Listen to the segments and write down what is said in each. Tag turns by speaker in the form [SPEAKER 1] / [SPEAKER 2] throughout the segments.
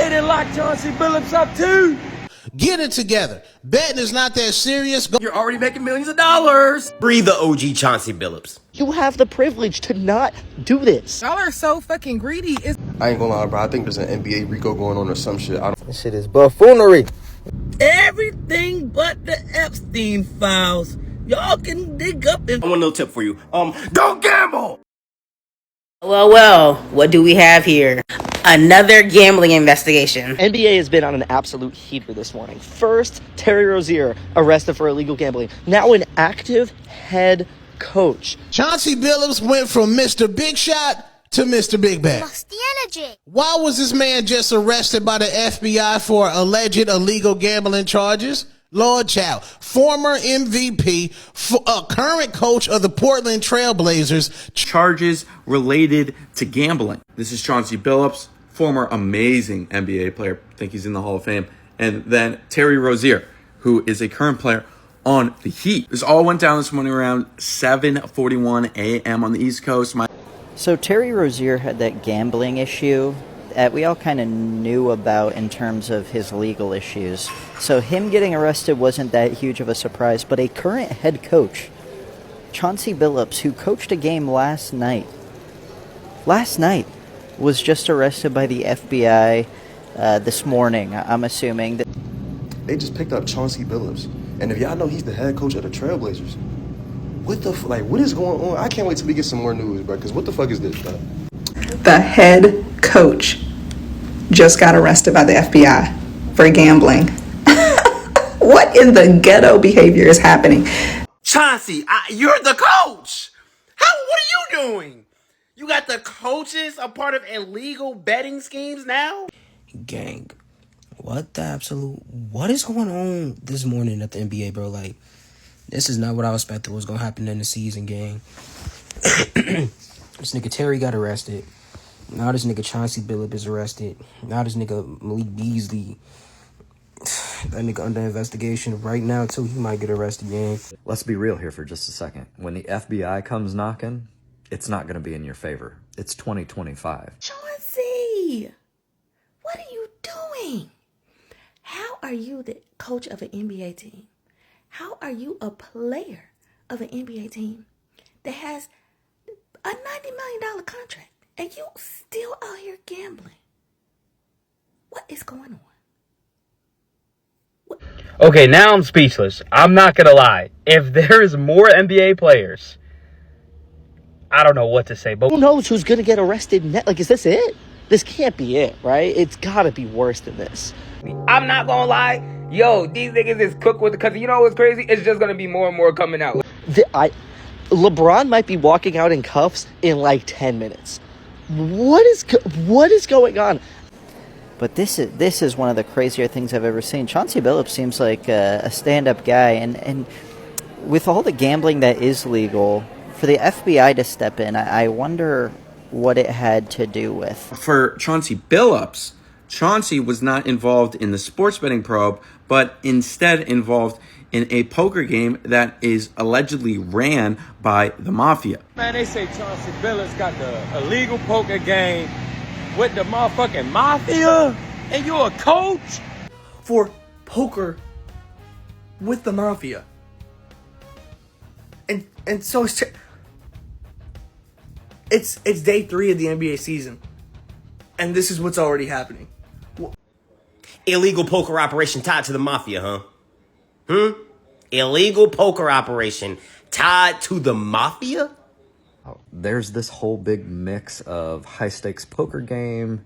[SPEAKER 1] Hey, they locked Chauncey Billups up too.
[SPEAKER 2] Get it together. Betting is not that serious.
[SPEAKER 1] You're already making millions of dollars.
[SPEAKER 3] Breathe the OG Chauncey Billups.
[SPEAKER 4] You have the privilege to not do this.
[SPEAKER 5] Y'all are so fucking greedy.
[SPEAKER 6] I ain't gonna lie, bro. I think there's an NBA RICO going on or some shit.
[SPEAKER 7] This shit is buffoonery.
[SPEAKER 8] Everything but the Epstein files. Y'all can dig up and...
[SPEAKER 3] I want a little tip for you. Don't gamble!
[SPEAKER 9] Well, what do we have here? Another gambling investigation.
[SPEAKER 4] NBA has been on an absolute heater this morning. First, Terry Rozier arrested for illegal gambling. Now an active head coach.
[SPEAKER 2] Chauncey Billups went from Mr. Big Shot to Mr. Big Bag.
[SPEAKER 10] Lost the energy.
[SPEAKER 2] Why was this man just arrested by the FBI for alleged illegal gambling charges? Lord Child, former MVP, current coach of the Portland Trail Blazers.
[SPEAKER 11] Charges related to gambling. This is Chauncey Billups, former amazing NBA player. I think he's in the Hall of Fame. And then Terry Rozier, who is a current player on the Heat. This all went down this morning around 7:41 a.m. on the East Coast.
[SPEAKER 12] So Terry Rozier had that gambling issue that we all kind of knew about in terms of his legal issues. So him getting arrested wasn't that huge of a surprise, but a current head coach, Chauncey Billups, who coached a game last night, was just arrested by the FBI this morning, I'm assuming.
[SPEAKER 6] They just picked up Chauncey Billups. And if y'all know he's the head coach of the Trailblazers, what is going on? I can't wait till we get some more news, bro, because what the fuck is this, bro?
[SPEAKER 5] The head coach just got arrested by the FBI for gambling. What in the ghetto behavior is happening?
[SPEAKER 3] Chauncey, you're the coach! What are you doing? You got the coaches a part of illegal betting schemes now?
[SPEAKER 7] Gang, what is going on this morning at the NBA, bro? Like, this is not what I expected was going to happen in the season, gang. This nigga Terry got arrested. Now this nigga Chauncey Billups is arrested. Now this nigga Malik Beasley, that nigga under investigation right now too. He might get arrested, gang.
[SPEAKER 13] Let's be real here for just a second. When the FBI comes knocking, it's not going to be in your favor. It's 2025.
[SPEAKER 8] Chauncey, what are you doing? How are you the coach of an NBA team? How are you a player of an NBA team that has a $90 million contract and you still out here gambling? What is going on? What?
[SPEAKER 14] Okay, now I'm speechless. I'm not going to lie. If there's more NBA players, I don't know what to say. But
[SPEAKER 4] who knows who's going to get arrested next? Like, is this it? This can't be it, right? It's got to be worse than this.
[SPEAKER 14] I'm not going to lie. Yo, these niggas is cooked with it. Because you know what's crazy? It's just going to be more and more coming out.
[SPEAKER 4] LeBron might be walking out in cuffs in like 10 minutes. What is going on?
[SPEAKER 12] But this is one of the crazier things I've ever seen. Chauncey Billups seems like a stand-up guy. And with all the gambling that is legal, for the FBI to step in, I wonder what it had to do with.
[SPEAKER 11] For Chauncey Billups, Chauncey was not involved in the sports betting probe, but instead involved in a poker game that is allegedly ran by the mafia.
[SPEAKER 1] Man, they say Chauncey Billups got the illegal poker game with the motherfucking mafia, and you're a coach?
[SPEAKER 3] For poker with the mafia. And so it's day 3 of the NBA season. And this is what's already happening. Illegal poker operation tied to the mafia, huh? Illegal poker operation tied to the mafia?
[SPEAKER 13] There's this whole big mix of high-stakes poker game,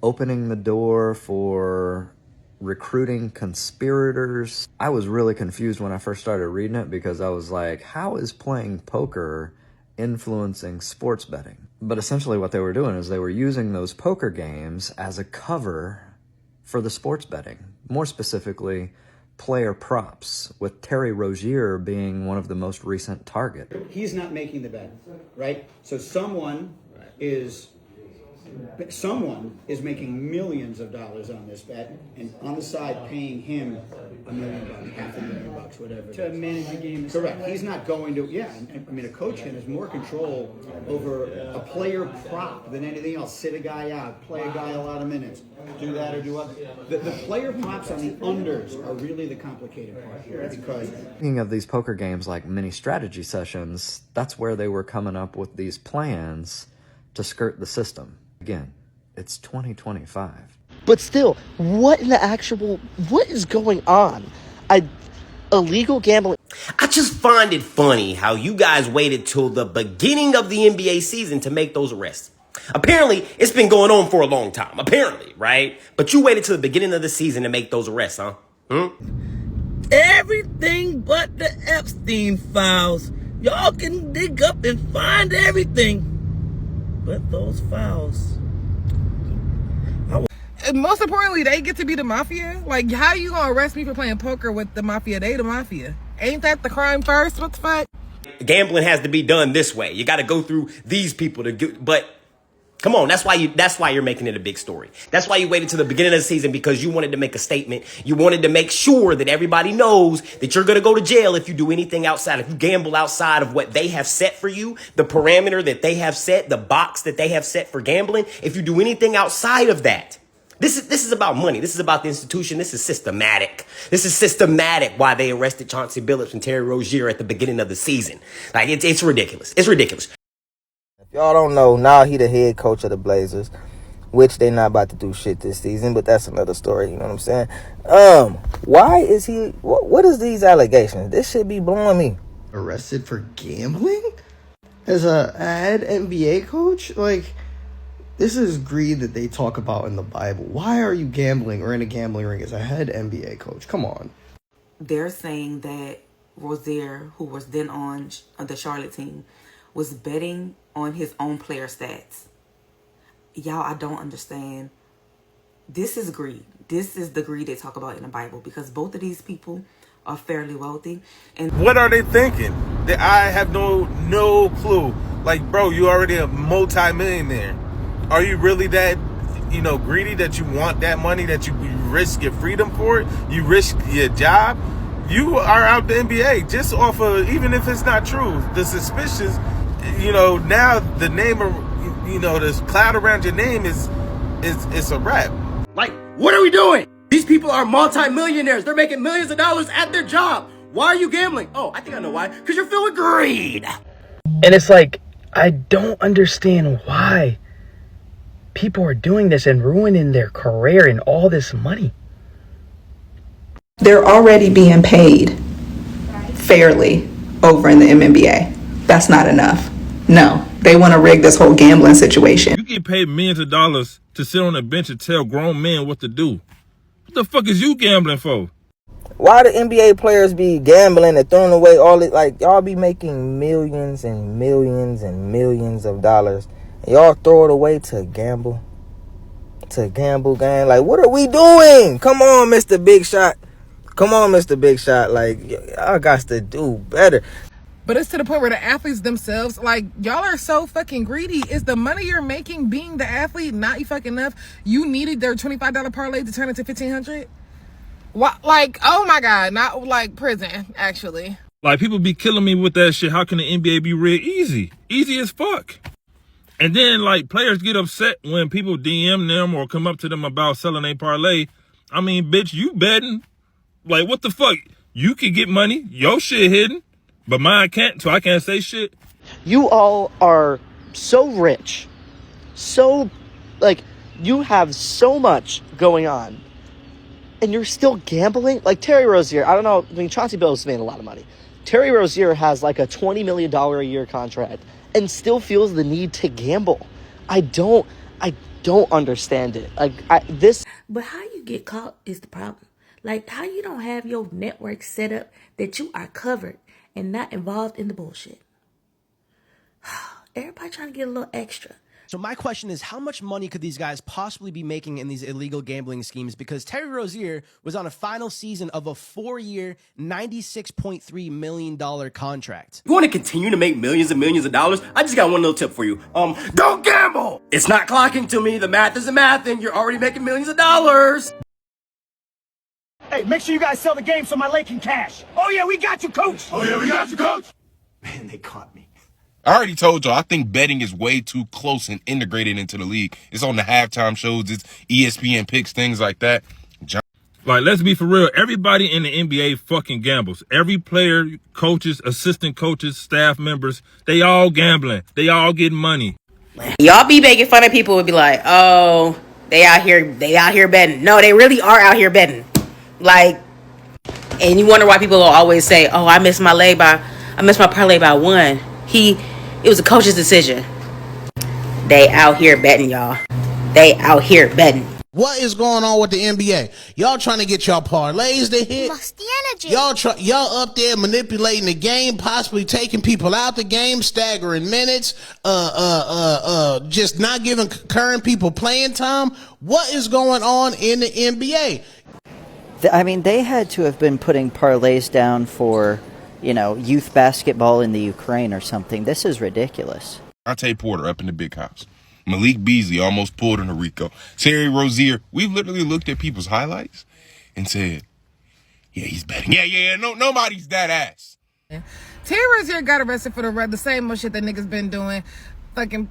[SPEAKER 13] opening the door for recruiting conspirators. I was really confused when I first started reading it because I was like, how is playing poker influencing sports betting? But essentially what they were doing is they were using those poker games as a cover for the sports betting. More specifically, player props, with Terry Rozier being one of the most recent target.
[SPEAKER 15] He's not making the bet, right? So someone is
[SPEAKER 10] someone is making millions of dollars on this bet, and on the side paying him $1 million, $500,000, whatever. To manage the game. Correct. He's not going to. Yeah, I mean, a coach has more control over a player prop than anything else. Sit a guy out, play a guy a lot of minutes, do that or do other. The player props on the unders are really the complicated part here, because
[SPEAKER 13] Speaking of these poker games like mini strategy sessions, that's where they were coming up with these plans to skirt the system. Again, it's 2025.
[SPEAKER 4] But still, what is going on? Illegal gambling.
[SPEAKER 3] I just find it funny how you guys waited till the beginning of the NBA season to make those arrests. Apparently, it's been going on for a long time. Apparently, right? But you waited till the beginning of the season to make those arrests, huh?
[SPEAKER 15] Everything but the Epstein files. Y'all can dig up and find everything but those files.
[SPEAKER 16] And most importantly, they get to be the mafia. Like, how you gonna arrest me for playing poker with the mafia? They the mafia. Ain't that the crime first? What the fuck?
[SPEAKER 3] Gambling has to be done this way. You got to go through these people to get, but come on, that's why you're making it a big story. That's why you waited to the beginning of the season, because you wanted to make a statement. You wanted to make sure that everybody knows that you're going to go to jail if you do anything outside. If you gamble outside of what they have set for you, the parameter that they have set, the box that they have set for gambling. If you do anything outside of that, this is about money. This is about the institution. This is systematic. This is systematic why they arrested Chauncey Billups and Terry Rozier at the beginning of the season. Like, it's ridiculous. It's ridiculous.
[SPEAKER 7] Y'all don't know, now he the head coach of the Blazers, which they not about to do shit this season, but that's another story, you know what I'm saying? Why is he, what is these allegations? This shit be blowing me.
[SPEAKER 17] Arrested for gambling? As a head NBA coach? Like, this is greed that they talk about in the Bible. Why are you gambling or in a gambling ring as a head NBA coach? Come on.
[SPEAKER 18] They're saying that Rozier, who was then on the Charlotte team, was betting on his own player stats. Y'all, I don't understand. This is greed. This is the greed they talk about in the Bible, because both of these people are fairly wealthy. And
[SPEAKER 1] what are they thinking? That I have no clue. Like, bro, you already a multi-millionaire. Are you really that, greedy that you want that money, that you risk your freedom for it? You risk your job? You are out the NBA just off of, even if it's not true, the suspicions, now the name of, the cloud around your name is a wrap.
[SPEAKER 3] Like, what are we doing? These people are multi-millionaires. They're making millions of dollars at their job. Why are you gambling? Oh, I think I know why. Because you're filled with greed.
[SPEAKER 14] And it's like, I don't understand why people are doing this and ruining their career and all this money.
[SPEAKER 5] They're already being paid fairly over in the MNBA. That's not enough. No, they want to rig this whole gambling situation.
[SPEAKER 1] You get paid millions of dollars to sit on a bench and tell grown men what to do. What the fuck is you gambling for?
[SPEAKER 7] Why do NBA players be gambling and throwing away all it? Like, y'all be making millions and millions and millions of dollars, and y'all throw it away to gamble? To gamble, gang? Like, what are we doing? Come on, Mr. Big Shot. Come on, Mr. Big Shot. Like, y'all got to do better.
[SPEAKER 16] But it's to the point where the athletes themselves, like, y'all are so fucking greedy. Is the money you're making being the athlete not fucking enough? You needed their $25 parlay to turn it to $1,500? What? Like, oh my God, not like prison, actually.
[SPEAKER 1] Like, people be killing me with that shit. How can the NBA be rigged? Easy as fuck. And then, like, players get upset when people DM them or come up to them about selling a parlay. I mean, bitch, you betting. Like, what the fuck? You can get money. Your shit hidden. But mine can't, so I can't say shit.
[SPEAKER 4] You all are so rich. So, like, you have so much going on. And you're still gambling? Like, Terry Rozier, I don't know. I mean, Chauncey Billups made a lot of money. Terry Rozier has, like, a $20 million a year contract and still feels the need to gamble. I don't understand it. Like,
[SPEAKER 8] But how you get caught is the problem. Like, how you don't have your network set up that you are covered and not involved in the bullshit. Everybody trying to get a little extra.
[SPEAKER 3] So my question is, how much money could these guys possibly be making in these illegal gambling schemes? Because Terry Rozier was on a final season of a 4-year, $96.3 million contract.
[SPEAKER 19] You want to continue to make millions and millions of dollars? I just got one little tip for you. Don't gamble! It's not clocking to me. The math isn't mathing. You're already making millions of dollars.
[SPEAKER 20] Hey, make sure you guys sell the game so my lake can cash. Oh yeah, we got you, coach. Oh yeah, we got you, coach. Man, they caught me.
[SPEAKER 21] I already told y'all, I think betting is way too close and integrated into the league. It's on the halftime shows, it's ESPN picks, things like that.
[SPEAKER 22] Like, let's be for real. Everybody in the NBA fucking gambles. Every player, coaches, assistant coaches, staff members, they all gambling. They all getting money.
[SPEAKER 9] Y'all be making fun of people and be like, oh, they out here betting. No, they really are out here betting. Like, and you wonder why people will always say, oh, I missed my parlay by one. It was a coach's decision. They out here betting, y'all. They out here betting.
[SPEAKER 2] What is going on with the NBA? Y'all trying to get y'all parlays to hit? Y'all up there manipulating the game, possibly taking people out the game, staggering minutes, just not giving current people playing time. What is going on in the NBA?
[SPEAKER 12] I mean, they had to have been putting parlays down for, youth basketball in the Ukraine or something. This is ridiculous.
[SPEAKER 21] Dante Porter up in the big house. Malik Beasley almost pulled in Rico. Terry Rozier, we've literally looked at people's highlights and said, yeah, he's betting. Yeah, nobody's that ass.
[SPEAKER 16] Terry Rozier got arrested for the same old shit that niggas been doing. Fucking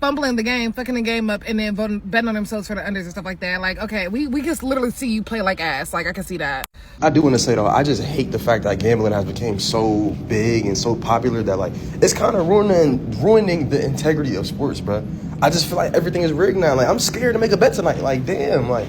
[SPEAKER 16] fumbling the game, fucking the game up, and then betting on themselves for the unders and stuff like that. Like, okay, we just literally see you play like ass. Like, I can see that.
[SPEAKER 6] I do want to say, though, I just hate the fact that gambling has become so big and so popular that, like, it's kind of ruining the integrity of sports, bro. I just feel like everything is rigged now. Like, I'm scared to make a bet tonight. Like, damn, like.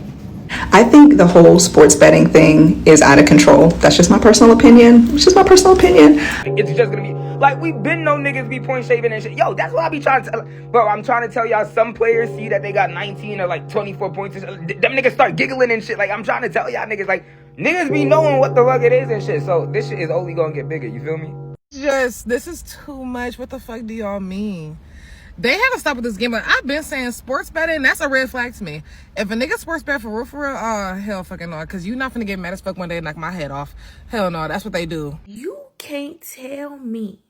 [SPEAKER 5] I think the whole sports betting thing is out of control. That's just my personal opinion. It's just my personal opinion.
[SPEAKER 7] It's just gonna be like, we've been no niggas be point shaving and shit. Yo, that's what I be trying to tell. Bro, I'm trying to tell y'all, some players see that they got 19 or like 24 points. Them niggas start giggling and shit. Like, I'm trying to tell y'all niggas, like, niggas be knowing what the fuck it is and shit. So this shit is only gonna get bigger. You feel me?
[SPEAKER 16] This is too much. What the fuck do y'all mean? They had to stop with this game, but I've been saying sports betting, that's a red flag to me. If a nigga sports bet for real, oh, hell fucking no. Because you not finna get mad as fuck one day and knock my head off. Hell no, that's what they do.
[SPEAKER 8] You can't tell me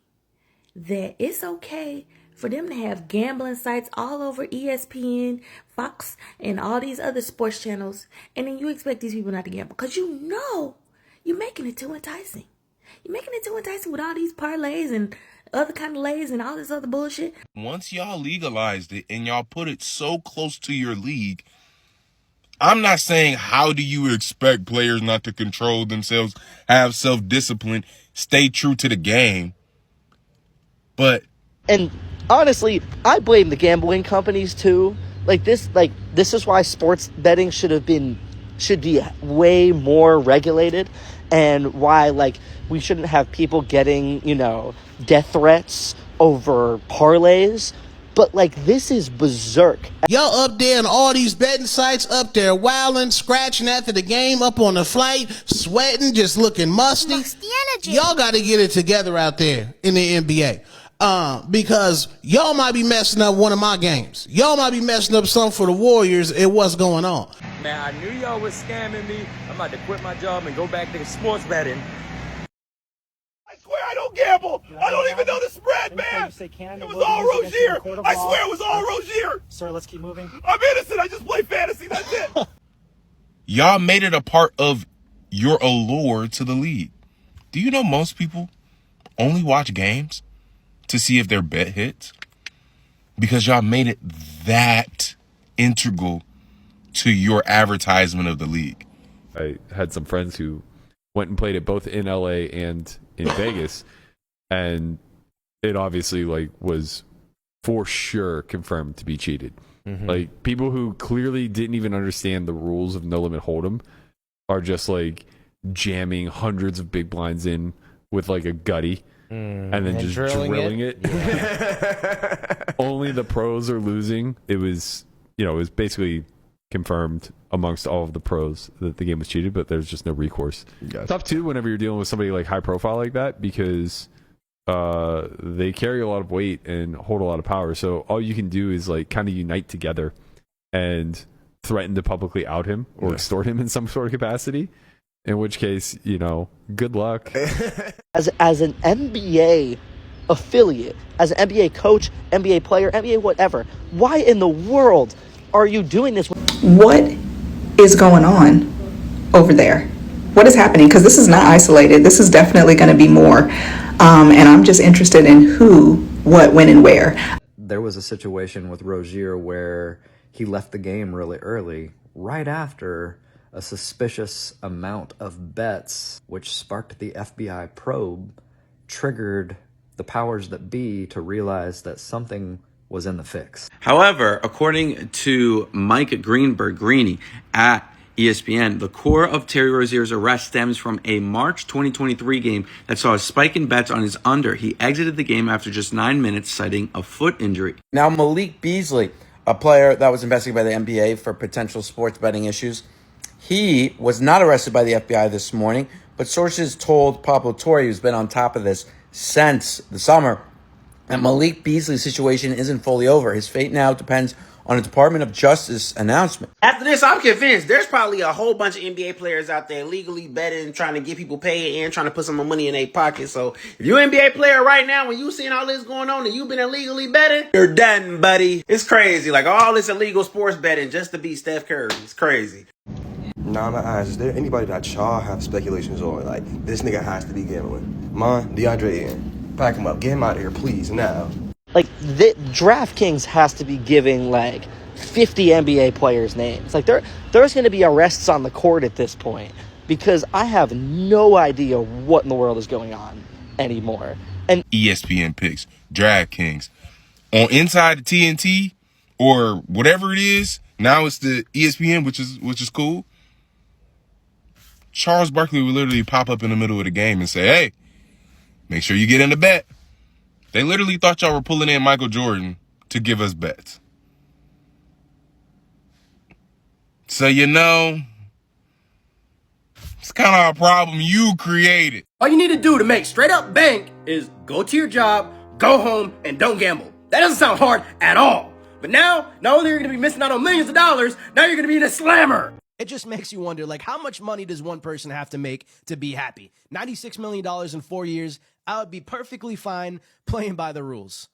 [SPEAKER 8] that it's okay for them to have gambling sites all over ESPN, Fox, and all these other sports channels, and then you expect these people not to gamble. Because you know you're making it too enticing. You're making it too enticing with all these parlays and other kind of lays and all this other bullshit.
[SPEAKER 21] Once y'all legalized it and y'all put it so close to your league, I'm not saying how do you expect players not to control themselves, have self-discipline, stay true to the game, but...
[SPEAKER 4] And honestly, I blame the gambling companies too. This is why sports betting should be way more regulated, and why, we shouldn't have people getting, death threats over parlays. But, this is berserk.
[SPEAKER 2] Y'all up there and all these betting sites up there wilding, scratching after the game, up on the flight, sweating, just looking musty. Y'all got to get it together out there in the NBA. Because y'all might be messing up one of my games. Y'all might be messing up something for the Warriors and what's going on.
[SPEAKER 23] Man, I knew y'all was scamming me. I'm about to quit my job and go back to sports betting.
[SPEAKER 20] I swear I don't gamble. I don't even know the spread, man. It was all Rozier. I swear it was all Rozier.
[SPEAKER 24] Sir, let's keep moving.
[SPEAKER 20] I'm innocent. I just play fantasy. That's it.
[SPEAKER 21] Y'all made it a part of your allure to the league. Do you know most people only watch games to see if their bet hits? Because y'all made it that integral to your advertisement of the league.
[SPEAKER 25] I had some friends who went and played it both in LA and in Vegas, and it obviously was for sure confirmed to be cheated. Mm-hmm. People who clearly didn't even understand the rules of No Limit Hold'em are just jamming hundreds of big blinds in with a gutty. And then just drilling it. Yeah. Only the pros are losing. It was basically confirmed amongst all of the pros that the game was cheated, but there's just no recourse. Gotcha. Tough too whenever you're dealing with somebody high profile like that, because they carry a lot of weight and hold a lot of power. So all you can do is like kind of unite together and threaten to publicly out him or extort him in some sort of capacity. In which case, you know, good luck.
[SPEAKER 4] As an NBA affiliate, as an NBA coach, NBA player, NBA whatever, why in the world are you doing this?
[SPEAKER 5] What is going on over there? What is happening? Because this is not isolated. This is definitely going to be more. And I'm just interested in who, what, when, and where.
[SPEAKER 10] There was a situation with Rozier where he left the game really early, right after a suspicious amount of bets, which sparked the FBI probe, triggered the powers that be to realize that something was in the fix.
[SPEAKER 11] However, according to Mike Greeny at ESPN, the core of Terry Rozier's arrest stems from a March 2023 game that saw a spike in bets on his under. He exited the game after just 9 minutes, citing a foot injury.
[SPEAKER 13] Now, Malik Beasley, a player that was investigated by the NBA for potential sports betting issues, he was not arrested by the FBI this morning, but sources told Pablo Torre, who's been on top of this since the summer, that Malik Beasley's situation isn't fully over. His fate now depends on a Department of Justice announcement.
[SPEAKER 3] After this, I'm convinced there's probably a whole bunch of NBA players out there legally betting, trying to get people paid and trying to put some money in their pocket. So if you're an NBA player right now, when you seeing all this going on and you've been illegally betting, you're done, buddy. It's crazy. Like all this illegal sports betting just to beat Steph Curry. It's crazy.
[SPEAKER 6] Nah, I'm not is there anybody that y'all have speculations on? Like, this nigga has to be gambling. Mine, DeAndre Ayton. Pack him up. Get him out of here, please, now.
[SPEAKER 4] Like, DraftKings has to be giving, like, 50 NBA players' names. Like, there's going to be arrests on the court at this point because I have no idea what in the world is going on anymore. And
[SPEAKER 21] ESPN picks, DraftKings. On Inside the TNT or whatever it is, now it's the ESPN, which is cool. Charles Barkley would literally pop up in the middle of the game and say, hey, make sure you get in the bet. They literally thought y'all were pulling in Michael Jordan to give us bets. So, you know, it's kind of a problem you created.
[SPEAKER 19] All you need to do to make straight up bank is go to your job, go home, and don't gamble. That doesn't sound hard at all. But now, not only are you going to be missing out on millions of dollars, now you're going to be in a slammer.
[SPEAKER 15] It just makes you wonder, like, how much money does one person have to make to be happy? $96 million in 4 years, I would be perfectly fine playing by the rules.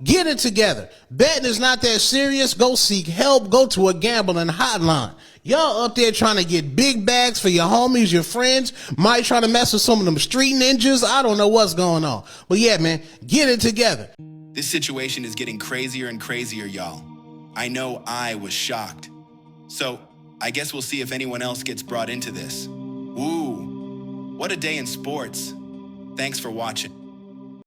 [SPEAKER 2] Get it together. Betting is not that serious. Go seek help. Go to a gambling hotline. Y'all up there trying to get big bags for your homies, your friends, might try to mess with some of them street ninjas. I don't know what's going on. But yeah, man, get it together.
[SPEAKER 24] This situation is getting crazier and crazier, y'all. I know I was shocked. So I guess we'll see if anyone else gets brought into this. Woo! What a day in sports. Thanks for watching.